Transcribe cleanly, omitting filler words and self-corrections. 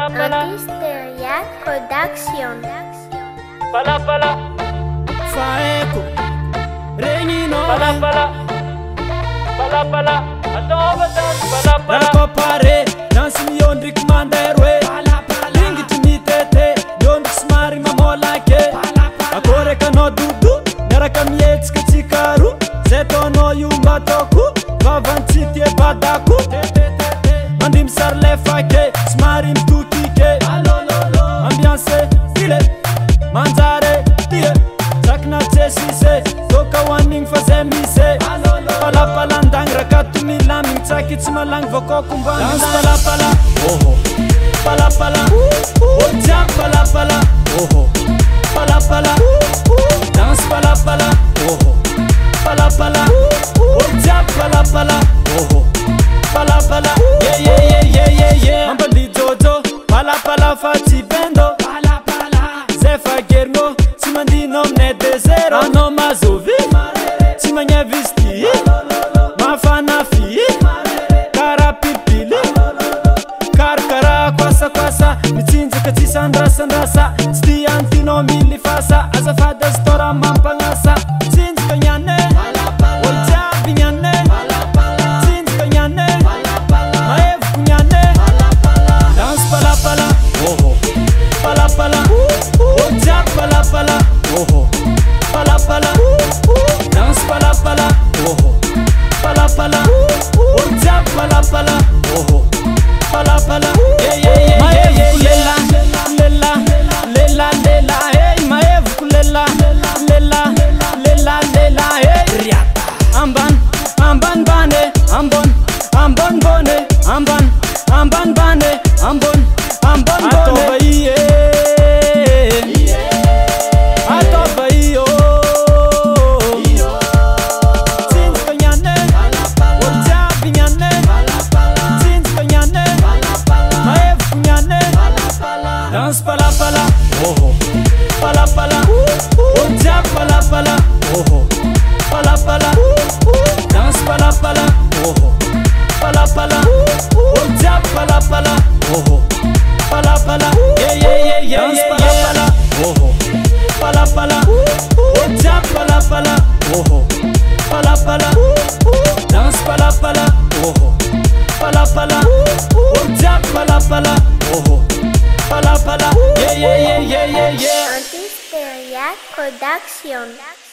Antisteria Production. Pala pala Faeko Regnino pala pala pala pala atova dans pala pala Rapa pare Dansi mi yondrik manderwe Lingi tumitete Yondrik smari mamolake Akore kano dudu Naraka mietska chikaru Zeto no yumba toku Vavanchiti e badaku Mandim sarle fake Smari mtukike Ambiance tile Manzare tie Sakna chesise Toka waning fazemise Pala pala ndang rakatu milaming Tsaki tsimalang voko kumbang Dance pala pala Oho Pala pala Ojak pala pala Oho Pala pala Dance pala pala Oho Pala pala Ojak pala pala Oho Pala pala Yeah yeah yeah yeah yeah yeah Ambali jojo Pala pala faci bendo Zefa germo Simandino mne desero Ano mazovi Simanya visti Mafana fi Kara pipili Kara kwasa kwasa Michinja kachisa andrasa Sti antino mili fasa Azafada stora mampangasa Chinja kanyane Oljabi nyane Chinja kanyane Maevu kunyane Dance pala pala Oho Pala pala Ojak pala pala Oho Pala pala Dance pala pala Oho Pala pala Ojak pala pala Oho Pala pala Yeah yeah yeah yeah yeah yeah Lela Lela Lela Hey maevu kulela Lela Lela Lela Hey Riata Amban Amban bane Ambon Ambon bone Amban Amban bane Ambon Ambon bone Atoba iye Atoba iyo Cinzi kanyane Ojabi nyane Cinzi kanyane Maevu kunyane Dance pala pala Oho Pala pala Ojak pala pala Oho Pala pala Dance pala pala Oho Pala pala Ojak pala pala Oho Pala pala Yeah yeah yeah yeah Dance pala pala Oho Pala pala Ojak pala pala Oho Pala pala Dance pala pala Oho Pala pala Ojak pala pala Oho Pala pala Yeah yeah yeah yeah yeah yeah Antisteria Production.